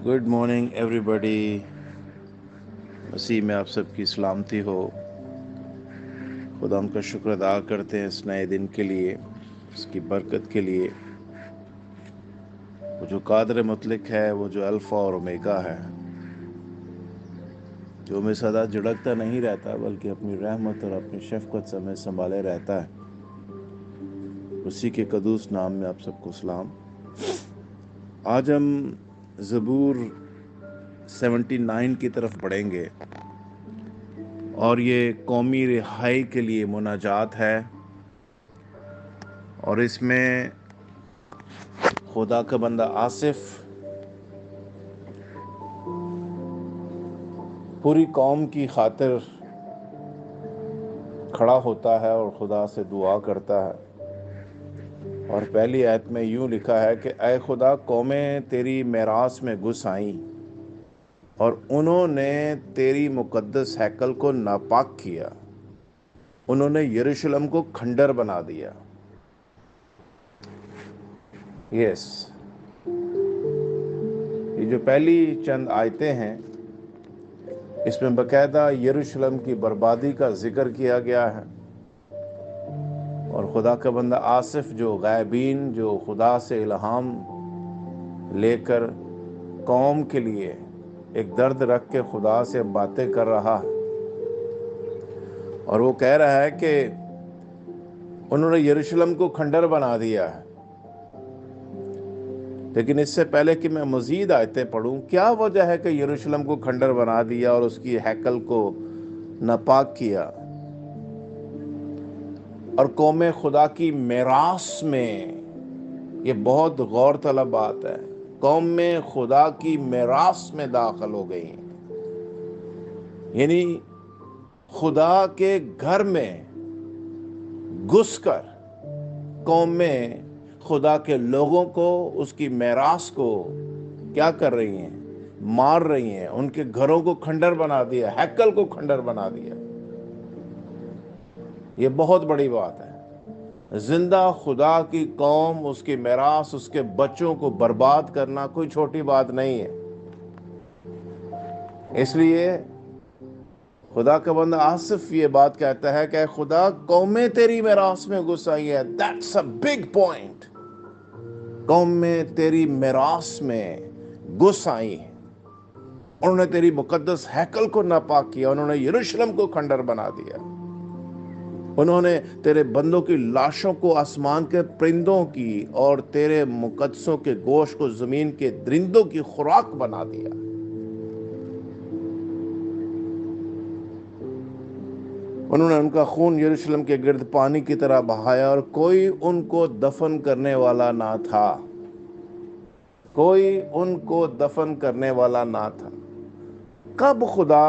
Good morning every بڈی. مسیح میں آپ سب کی سلامتی ہو. خدا ہم کا شکر ادا کرتے ہیں اس نئے دن کے لیے، اس کی برکت کے لیے. وہ جو قادر مطلق ہے، وہ جو الفا اور اومیگا ہے، جو ہمیں سدا جھڑکتا نہیں رہتا بلکہ اپنی رحمت اور اپنی شفقت سے ہمیں سنبھالے رہتا ہے. اسی کے قدوس نام میں آپ سب کو سلام. آج ہم زبور 79 کی طرف بڑھیں گے، اور یہ قومی رہائی کے لیے مناجات ہے، اور اس میں خدا کا بندہ آصف پوری قوم کی خاطر کھڑا ہوتا ہے اور خدا سے دعا کرتا ہے. اور پہلی آیت میں یوں لکھا ہے کہ اے خدا، قومیں تیری میراث میں گھس آئیں اور انہوں نے تیری مقدس ہیکل کو ناپاک کیا. انہوں نے یروشلم کو کھنڈر بنا دیا. یس، یہ جو پہلی چند آیتیں ہیں، اس میں باقاعدہ یروشلم کی بربادی کا ذکر کیا گیا ہے. اور خدا کا بندہ آصف جو غائبین، جو خدا سے الہام لے کر قوم کے لیے ایک درد رکھ کے خدا سے باتیں کر رہا، اور وہ کہہ رہا ہے کہ انہوں نے یروشلم کو کھنڈر بنا دیا ہے. لیکن اس سے پہلے کہ میں مزید آیتیں پڑھوں، کیا وجہ ہے کہ یروشلم کو کھنڈر بنا دیا اور اس کی ہیکل کو ناپاک کیا؟ اور قوم خدا کی میراث میں، یہ بہت غور طلب بات ہے، قوم میں خدا کی میراث میں داخل ہو گئی ہیں. یعنی خدا کے گھر میں گھس کر قوم میں خدا کے لوگوں کو، اس کی میراث کو کیا کر رہی ہیں؟ مار رہی ہیں. ان کے گھروں کو کھنڈر بنا دیا، ہیکل کو کھنڈر بنا دیا. یہ بہت بڑی بات ہے. زندہ خدا کی قوم، اس کی میراث، اس کے بچوں کو برباد کرنا کوئی چھوٹی بات نہیں ہے. اس لیے خدا کا بندہ آصف یہ بات کہتا ہے کہ خدا، قومیں تیری میراث میں گھس آئی ہے. That's a big point. قومیں تیری میراث میں گھس آئی ہیں. انہوں نے تیری مقدس ہیکل کو ناپاک کیا. انہوں نے یروشلم کو کھنڈر بنا دیا. انہوں نے تیرے بندوں کی لاشوں کو آسمان کے پرندوں کی اور تیرے مقدسوں کے گوشت کو زمین کے درندوں کی خوراک بنا دیا. انہوں نے ان کا خون یروشلم کے گرد پانی کی طرح بہایا، اور کوئی ان کو دفن کرنے والا نہ تھا. کوئی ان کو دفن کرنے والا نہ تھا. کب خدا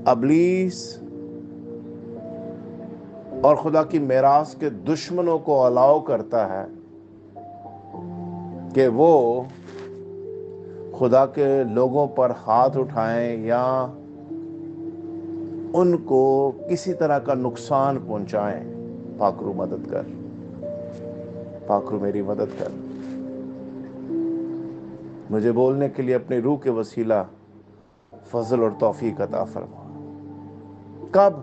ابلیس اور خدا کی میراث کے دشمنوں کو الاؤ کرتا ہے کہ وہ خدا کے لوگوں پر ہاتھ اٹھائیں یا ان کو کسی طرح کا نقصان پہنچائیں؟ پاکرو مدد کر، پاکرو میری مدد کر. مجھے بولنے کے لیے اپنی روح کے وسیلہ فضل اور توفیق عطا فرما. کب؟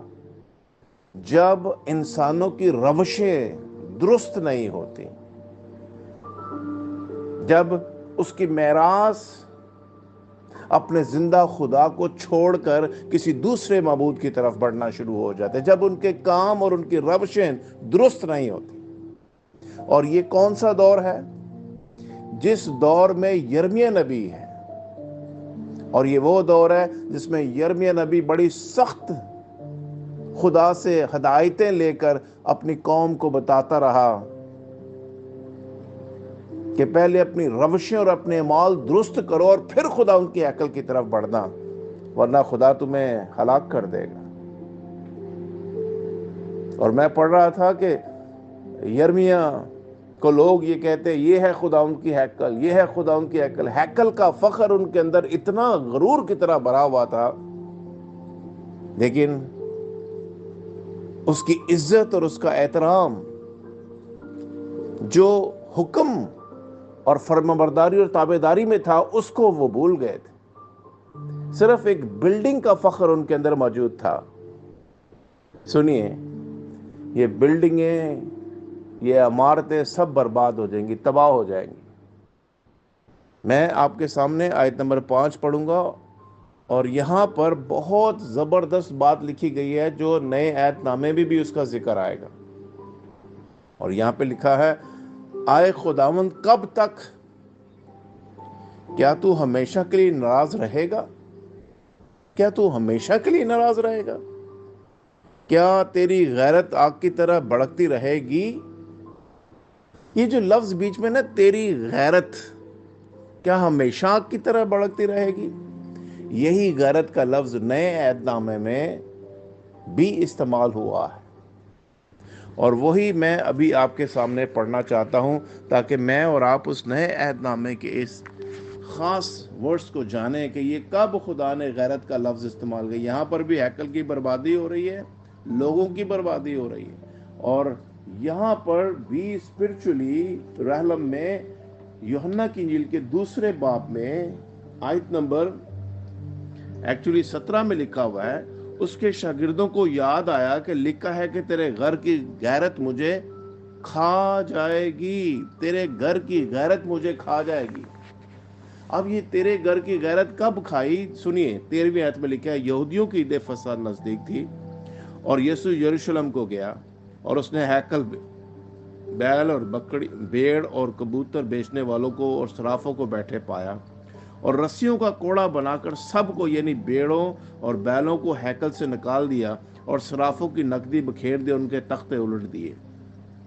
جب انسانوں کی روشیں درست نہیں ہوتی، جب اس کی میراث اپنے زندہ خدا کو چھوڑ کر کسی دوسرے معبود کی طرف بڑھنا شروع ہو جاتے، جب ان کے کام اور ان کی روشیں درست نہیں ہوتی. اور یہ کون سا دور ہے؟ جس دور میں یرمیہ نبی ہے. اور یہ وہ دور ہے جس میں یرمیہ نبی بڑی سخت خدا سے ہدایتیں لے کر اپنی قوم کو بتاتا رہا کہ پہلے اپنی روشیں اور اپنے اعمال درست کرو اور پھر خدا ان کی عقل کی طرف بڑھنا، ورنہ خدا تمہیں ہلاک کر دے گا. اور میں پڑھ رہا تھا کہ یرمیہ کو لوگ یہ کہتے یہ ہے خدا ان کی ہیکل، یہ ہے خدا ان کی ہیکل. ہیکل کا فخر ان کے اندر اتنا غرور کی طرح بھرا ہوا تھا، لیکن اس کی عزت اور اس کا احترام، جو حکم اور فرمانبرداری اور تابعداری میں تھا، اس کو وہ بھول گئے تھے۔ صرف ایک بلڈنگ کا فخر ان کے اندر موجود تھا۔ سنیے، یہ بلڈنگیں، یہ عمارتیں سب برباد ہو جائیں گی، تباہ ہو جائیں گی۔ میں آپ کے سامنے آیت نمبر 5 پڑھوں گا، اور یہاں پر بہت زبردست بات لکھی گئی ہے جو نئے عہد نامے میں بھی اس کا ذکر آئے گا۔ اور یہاں پہ لکھا ہے، آئے خداوند کب تک؟ کیا تو ہمیشہ کے لیے ناراض رہے گا؟ کیا تو ہمیشہ کے لیے ناراض رہے گا؟ کیا تیری غیرت آگ کی طرح بھڑکتی رہے گی؟ یہ جو لفظ بیچ میں نا، تیری غیرت کیا ہمیشہ آگ کی طرح بھڑکتی رہے گی، یہی غیرت کا لفظ نئے عہد نامے میں بھی استعمال ہوا ہے۔ اور وہی میں ابھی آپ کے سامنے پڑھنا چاہتا ہوں، تاکہ میں اور آپ اس نئے عہد نامے کے اس خاص ورڈز کو جانیں کہ یہ کب خدا نے غیرت کا لفظ استعمال کیا۔ یہاں پر بھی ہیکل کی بربادی ہو رہی ہے، لوگوں کی بربادی ہو رہی ہے، اور یہاں پر بھی اسپرچولی رحلم میں یوحنا کی انجیل کے 2 باب میں آیت نمبر 17 میں لکھا ہوا ہے، اس کے شاگردوں کو یاد آیا کہ لکھا ہے کہ تیرے گھر کی غیرت مجھے کھا جائے گی، تیرے گھر کی غیرت مجھے کھا جائے گی۔ اب یہ تیرے گھر کی غیرت کب کھائی؟ سنیے، 13ویں آیت میں لکھا ہے، یہودیوں کی عید فصح نزدیک تھی، اور یسوع یروشلم کو گیا، اور اس نے ہیکل بیل اور بکری، بھیڑ اور کبوتر بیچنے والوں کو اور صرافوں کو بیٹھے پایا، اور رسیوں کا کوڑا بنا کر سب کو، یعنی بھیڑوں اور بیلوں کو ہیکل سے نکال دیا، اور صرافوں کی نقدی بکھیر دی، ان کے تختے الٹ دیے،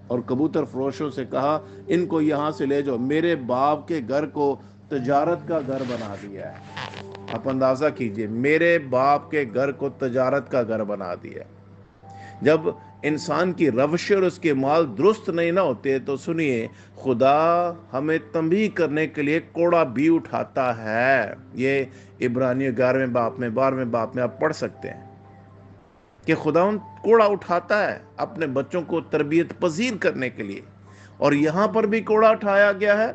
اور کبوتر فروشوں سے کہا، ان کو یہاں سے لے جاؤ، میرے باپ کے گھر کو تجارت کا گھر بنا دیا ہے۔ آپ اندازہ کیجئے، میرے باپ کے گھر کو تجارت کا گھر بنا دیا ہے۔ جب انسان کی روش اور اس کے مال درست نہیں نہ ہوتے، تو سنیے، خدا ہمیں تنبیہ کرنے کے لیے کوڑا بھی اٹھاتا ہے۔ یہ عبرانیوں 11ویں باب میں 12ویں باب میں آپ پڑھ سکتے ہیں کہ خدا کوڑا اٹھاتا ہے اپنے بچوں کو تربیت پذیر کرنے کے لیے، اور یہاں پر بھی کوڑا اٹھایا گیا ہے،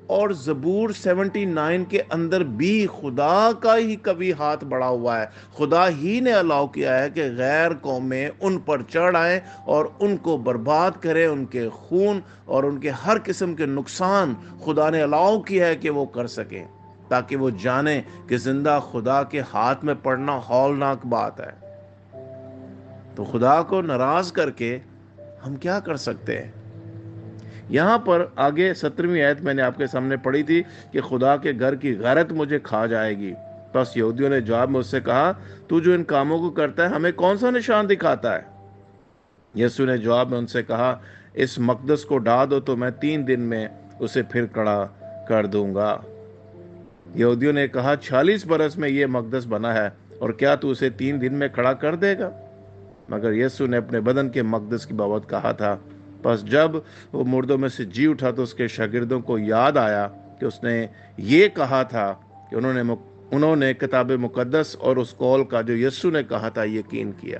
اور زبور 79 کے اندر بھی خدا کا ہی کبھی ہاتھ بڑھا ہوا ہے۔ خدا ہی نے الاؤ کیا ہے کہ غیر قومیں ان پر چڑھ آئیں اور ان کو برباد کریں، ان کے خون اور ان کے ہر قسم کے نقصان خدا نے الاؤ کیا ہے کہ وہ کر سکیں، تاکہ وہ جانیں کہ زندہ خدا کے ہاتھ میں پڑنا ہولناک بات ہے۔ تو خدا کو ناراض کر کے ہم کیا کر سکتے ہیں؟ یہاں پر آگے 17ویں آیت میں نے آپ کے سامنے پڑھی تھی کہ خدا کے گھر کی غیرت مجھے کھا جائے گی۔ بس یہودیوں نے جواب میں اس سے کہا، تو جو ان کاموں کو کرتا ہے ہمیں کون سا نشان دکھاتا ہے؟ یسوع نے جواب میں ان سے کہا، اس مقدس کو ڈھا دو تو میں 3 دن میں اسے پھر کھڑا کر دوں گا۔ یہودیوں نے کہا، 46 برس میں یہ مقدس بنا ہے، اور کیا تو اسے 3 دن میں کھڑا کر دے گا؟ مگر یسوع نے اپنے بدن کے مقدس کی بابت کہا تھا۔ پس جب وہ مردوں میں سے جی اٹھا تو اس کے شاگردوں کو یاد آیا کہ اس نے یہ کہا تھا، کہ انہوں نے کتاب مقدس اور اس قول کا جو یسوع نے کہا تھا یقین کیا۔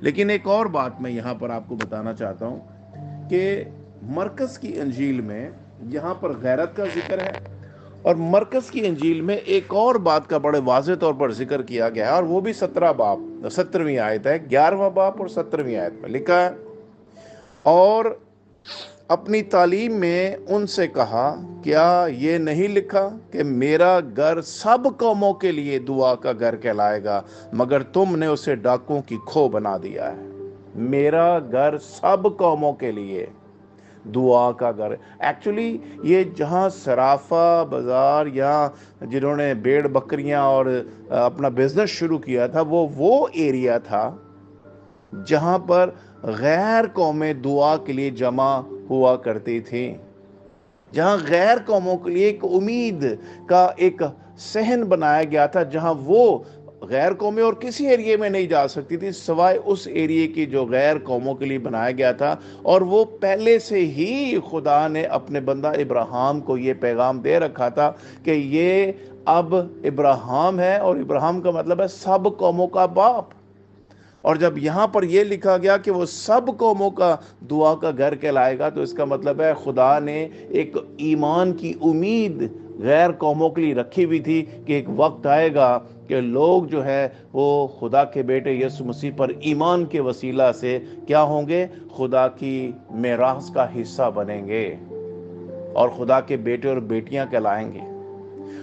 لیکن ایک اور بات میں یہاں پر آپ کو بتانا چاہتا ہوں کہ مرکز کی انجیل میں یہاں پر غیرت کا ذکر ہے، اور مرکز کی انجیل میں ایک اور بات کا بڑے واضح طور پر ذکر کیا گیا ہے، اور وہ بھی 17ویں آیت ہے، 11واں باب اور 17ویں آیت میں لکھا ہے، اور اپنی تعلیم میں ان سے کہا، کیا یہ نہیں لکھا کہ میرا گھر سب قوموں کے لیے دعا کا گھر کہلائے گا، مگر تم نے اسے ڈاکوں کی کھو بنا دیا ہے۔ میرا گھر سب قوموں کے لیے دعا کا گھر۔ ایکچولی یہ جہاں صرافہ بازار یا جنہوں نے بھیڑ بکریاں اور اپنا بزنس شروع کیا تھا، وہ ایریا تھا جہاں پر غیر قومیں دعا کے لیے جمع ہوا کرتی تھی، جہاں غیر قوموں کے لیے ایک امید کا ایک صحن بنایا گیا تھا، جہاں وہ غیر قومیں اور کسی ایریے میں نہیں جا سکتی تھی سوائے اس ایریے کی جو غیر قوموں کے لیے بنایا گیا تھا۔ اور وہ پہلے سے ہی خدا نے اپنے بندہ ابراہیم کو یہ پیغام دے رکھا تھا کہ یہ اب ابراہیم ہے، اور ابراہیم کا مطلب ہے سب قوموں کا باپ۔ اور جب یہاں پر یہ لکھا گیا کہ وہ سب قوموں کا دعا کا گھر کہلائے گا، تو اس کا مطلب ہے خدا نے ایک ایمان کی امید غیر قوموں کے لیے رکھی ہوئی تھی کہ ایک وقت آئے گا کہ لوگ جو ہے وہ خدا کے بیٹے یسوع مسیح پر ایمان کے وسیلہ سے کیا ہوں گے؟ خدا کی میراث کا حصہ بنیں گے اور خدا کے بیٹے اور بیٹیاں کہلائیں گے۔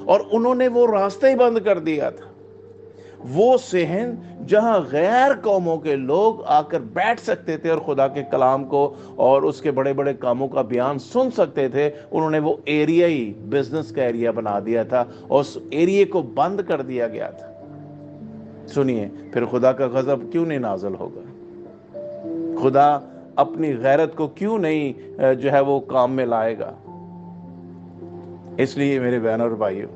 اور انہوں نے وہ راستہ ہی بند کر دیا تھا، وہ صحن جہاں غیر قوموں کے لوگ آ کر بیٹھ سکتے تھے اور خدا کے کلام کو اور اس کے بڑے بڑے کاموں کا بیان سن سکتے تھے، انہوں نے وہ ایریا ہی بزنس کا ایریا بنا دیا تھا اور اس ایریے کو بند کر دیا گیا تھا۔ سنیے، پھر خدا کا غضب کیوں نہیں نازل ہوگا؟ خدا اپنی غیرت کو کیوں نہیں جو ہے وہ کام میں لائے گا؟ اس لیے میرے بہنوں اور بھائیوں،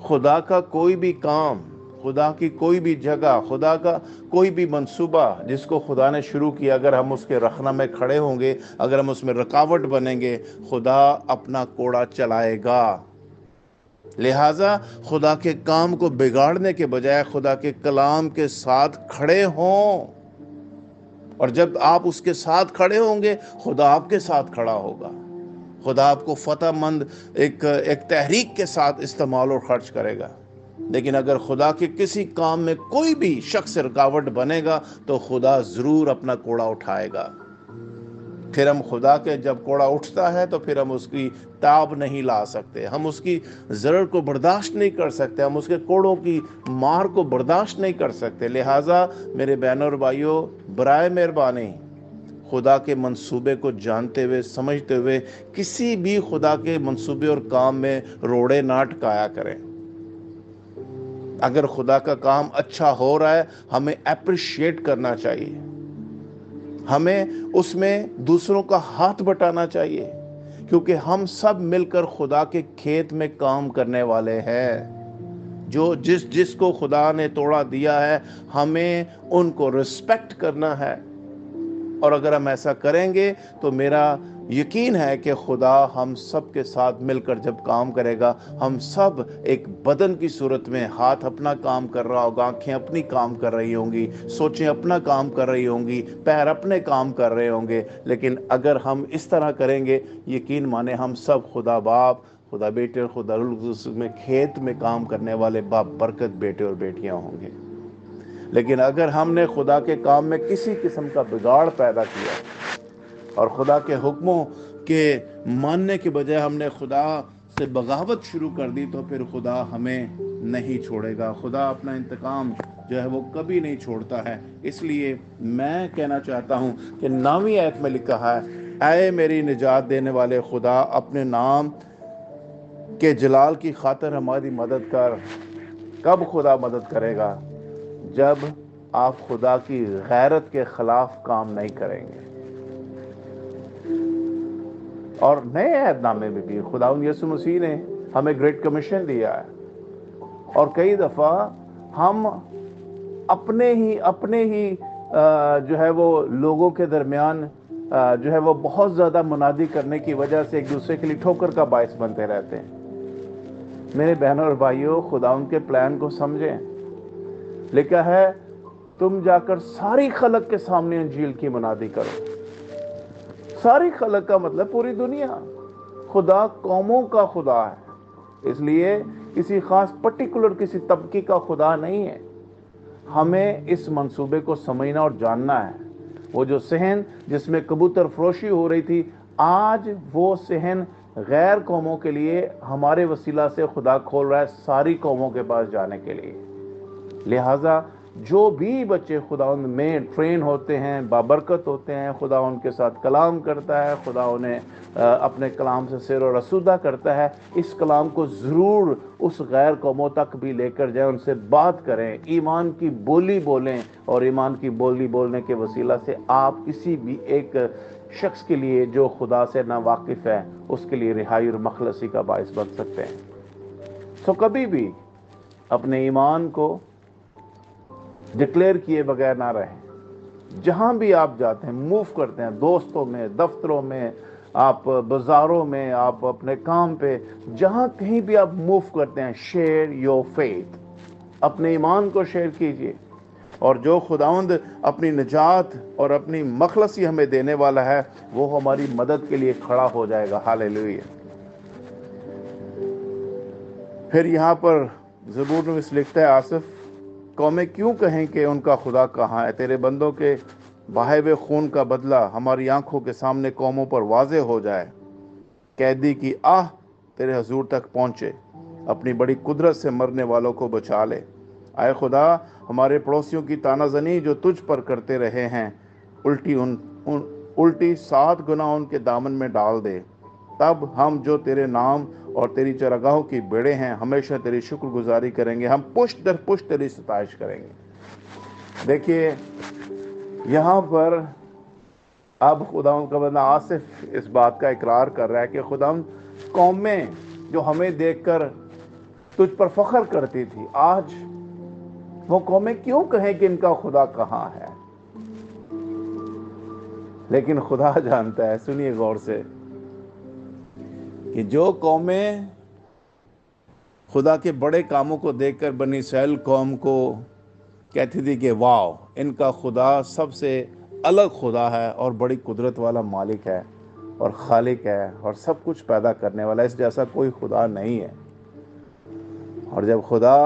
خدا کا کوئی بھی کام، خدا کی کوئی بھی جگہ، خدا کا کوئی بھی منصوبہ جس کو خدا نے شروع کیا، اگر ہم اس کے رخنہ میں کھڑے ہوں گے، اگر ہم اس میں رکاوٹ بنیں گے، خدا اپنا کوڑا چلائے گا۔ لہٰذا خدا کے کام کو بگاڑنے کے بجائے خدا کے کلام کے ساتھ کھڑے ہوں، اور جب آپ اس کے ساتھ کھڑے ہوں گے، خدا آپ کے ساتھ کھڑا ہوگا۔ خدا آپ کو فتح مند ایک تحریک کے ساتھ استعمال اور خرچ کرے گا۔ لیکن اگر خدا کے کسی کام میں کوئی بھی شخص رکاوٹ بنے گا تو خدا ضرور اپنا کوڑا اٹھائے گا۔ پھر ہم خدا کے جب کوڑا اٹھتا ہے تو پھر ہم اس کی تاب نہیں لا سکتے، ہم اس کی ضرر کو برداشت نہیں کر سکتے، ہم اس کے کوڑوں کی مار کو برداشت نہیں کر سکتے۔ لہٰذا میرے بہنوں اور بھائیوں، برائے مہربانی خدا کے منصوبے کو جانتے ہوئے، سمجھتے ہوئے کسی بھی خدا کے منصوبے اور کام میں روڑے نہ اٹکایا کریں۔ اگر خدا کا کام اچھا ہو رہا ہے، ہمیں اپریشیٹ کرنا چاہیے، ہمیں اس میں دوسروں کا ہاتھ بٹانا چاہیے، کیونکہ ہم سب مل کر خدا کے کھیت میں کام کرنے والے ہیں۔ جو جس کو خدا نے توڑا دیا ہے، ہمیں ان کو رسپیکٹ کرنا ہے، اور اگر ہم ایسا کریں گے تو میرا یقین ہے کہ خدا ہم سب کے ساتھ مل کر جب کام کرے گا، ہم سب ایک بدن کی صورت میں، ہاتھ اپنا کام کر رہا ہوگا، آنکھیں اپنی کام کر رہی ہوں گی، سوچیں اپنا کام کر رہی ہوں گی، پیر اپنے کام کر رہے ہوں گے، لیکن اگر ہم اس طرح کریں گے، یقین مانے ہم سب خدا باپ، خدا بیٹے اور خدا روح القدس میں کھیت میں کام کرنے والے باپ برکت بیٹے اور بیٹیاں ہوں گے۔ لیکن اگر ہم نے خدا کے کام میں کسی قسم کا بگاڑ پیدا کیا اور خدا کے حکموں کے ماننے کے بجائے ہم نے خدا سے بغاوت شروع کر دی، تو پھر خدا ہمیں نہیں چھوڑے گا۔ خدا اپنا انتقام جو ہے وہ کبھی نہیں چھوڑتا ہے۔ اس لیے میں کہنا چاہتا ہوں کہ 9ویں آیت میں لکھا ہے، اے میری نجات دینے والے خدا، اپنے نام کے جلال کی خاطر ہماری مدد کر۔ کب خدا مدد کرے گا؟ جب آپ خدا کی غیرت کے خلاف کام نہیں کریں گے۔ اور نئے عہد نامے میں بھی خداوند یسوع مسیح نے ہمیں گریٹ کمیشن دیا ہے، اور کئی دفعہ ہم اپنے ہی جو ہے وہ لوگوں کے درمیان جو ہے وہ بہت زیادہ منادی کرنے کی وجہ سے ایک دوسرے کے لیے ٹھوکر کا باعث بنتے رہتے ہیں۔ میرے بہنوں اور بھائیوں، خداوند کے پلان کو سمجھیں۔ لکھا ہے، تم جا کر ساری خلق کے سامنے انجیل کی منادی کرو۔ ساری خلق کا مطلب پوری دنیا۔ خدا قوموں کا خدا ہے، اس لیے کسی خاص پرٹیکولر کسی طبقے کا خدا نہیں ہے۔ ہمیں اس منصوبے کو سمجھنا اور جاننا ہے۔ وہ جو صحن جس میں کبوتر فروشی ہو رہی تھی، آج وہ صحن غیر قوموں کے لیے ہمارے وسیلہ سے خدا کھول رہا ہے، ساری قوموں کے پاس جانے کے لیے۔ لہٰذا جو بھی بچے خداوند میں ٹرین ہوتے ہیں، بابرکت ہوتے ہیں، خدا ان کے ساتھ کلام کرتا ہے، خدا انہیں اپنے کلام سے سیر و رسودہ کرتا ہے، اس کلام کو ضرور اس غیر قوموں تک بھی لے کر جائیں، ان سے بات کریں، ایمان کی بولی بولیں، اور ایمان کی بولی بولنے کے وسیلہ سے آپ کسی بھی ایک شخص کے لیے جو خدا سے ناواقف ہے، اس کے لیے رہائی اور مخلصی کا باعث بن سکتے ہیں۔ تو کبھی بھی اپنے ایمان کو ڈکلیئر کیے بغیر نہ رہیں۔ جہاں بھی آپ جاتے ہیں، موو کرتے ہیں، دوستوں میں، دفتروں میں، آپ بازاروں میں، آپ اپنے کام پہ، جہاں کہیں بھی آپ موو کرتے ہیں، شیئر یور فیتھ، اپنے ایمان کو شیئر کیجئے۔ اور جو خداوند اپنی نجات اور اپنی مخلصی ہمیں دینے والا ہے وہ ہماری مدد کے لیے کھڑا ہو جائے گا. ہاللیلویہ. پھر یہاں پر زبور نویس لکھتا ہے آصف، قومیں کیوں کہیں کہ ان کا خدا کہاں ہے؟ تیرے بندوں کے بہائے ہوئے خون کا بدلہ ہماری آنکھوں کے سامنے قوموں پر واضح ہو جائے. قیدی کی آہ تیرے حضور تک پہنچے، اپنی بڑی قدرت سے مرنے والوں کو بچا لے. اے خدا، ہمارے پڑوسیوں کی تانہ زنی جو تجھ پر کرتے رہے ہیں، الٹی 7 گنا ان کے دامن میں ڈال دے. تب ہم جو تیرے نام اور تیری چراگاہوں کی بیڑے ہیں ہمیشہ تیری شکر گزاری کریں گے. ہم پشت در پشت تیری ستائش کریں گے. دیکھیے یہاں پر اب خداوند کا بندہ آصف اس بات کا اقرار کر رہا ہے کہ خداوند، قومیں جو ہمیں دیکھ کر تجھ پر فخر کرتی تھی، آج وہ قومیں کیوں کہیں کہ ان کا خدا کہاں ہے؟ لیکن خدا جانتا ہے، سنیے غور سے، کہ جو قومیں خدا کے بڑے کاموں کو دیکھ کر بنی اسرائیل قوم کو کہتی تھی کہ واو، ان کا خدا سب سے الگ خدا ہے اور بڑی قدرت والا مالک ہے اور خالق ہے اور سب کچھ پیدا کرنے والا ہے، اس جیسا کوئی خدا نہیں ہے. اور جب خدا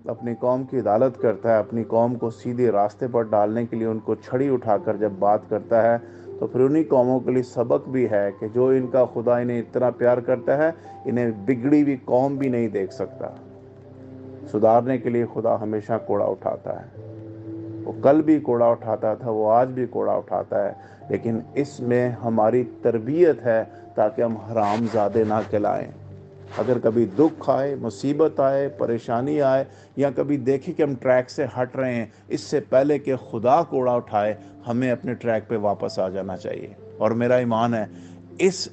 اپنی قوم کی عدالت کرتا ہے، اپنی قوم کو سیدھے راستے پر ڈالنے کے لیے ان کو چھڑی اٹھا کر جب بات کرتا ہے، تو پھر انہی قوموں کے لیے سبق بھی ہے کہ جو ان کا خدا انہیں اتنا پیار کرتا ہے، انہیں بگڑی ہوئی قوم بھی نہیں دیکھ سکتا. سدھارنے کے لیے خدا ہمیشہ کوڑا اٹھاتا ہے. وہ کل بھی کوڑا اٹھاتا تھا، وہ آج بھی کوڑا اٹھاتا ہے، لیکن اس میں ہماری تربیت ہے تاکہ ہم حرام زادے نہ کہلائیں. اگر کبھی دکھ آئے، مصیبت آئے، پریشانی آئے، یا کبھی دیکھیں کہ ہم ٹریک سے ہٹ رہے ہیں، اس سے پہلے کہ خدا کوڑا اٹھائے ہمیں اپنے ٹریک پہ واپس آ جانا چاہیے. اور میرا ایمان ہے اس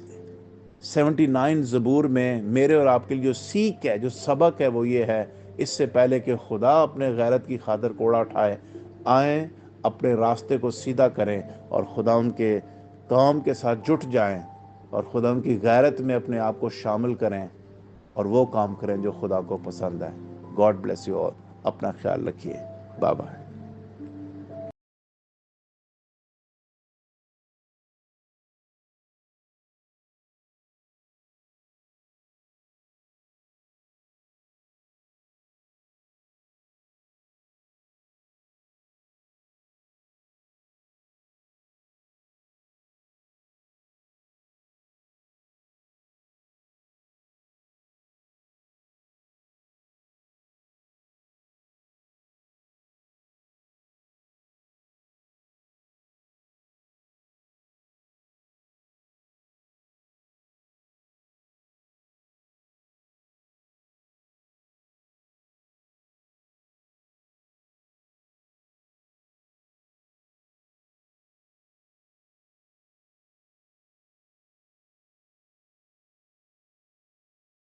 79 زبور میں میرے اور آپ کے لیے جو سیکھ ہے، جو سبق ہے، وہ یہ ہے، اس سے پہلے کہ خدا اپنے غیرت کی خاطر کوڑا اٹھائے، آئیں اپنے راستے کو سیدھا کریں اور خدا ان کے کام کے ساتھ جٹ جائیں اور خدا ان کی غیرت میں اپنے آپ کو شامل کریں اور وہ کام کریں جو خدا کو پسند ہے. God bless you all. اپنا خیال رکھیے. Bye bye.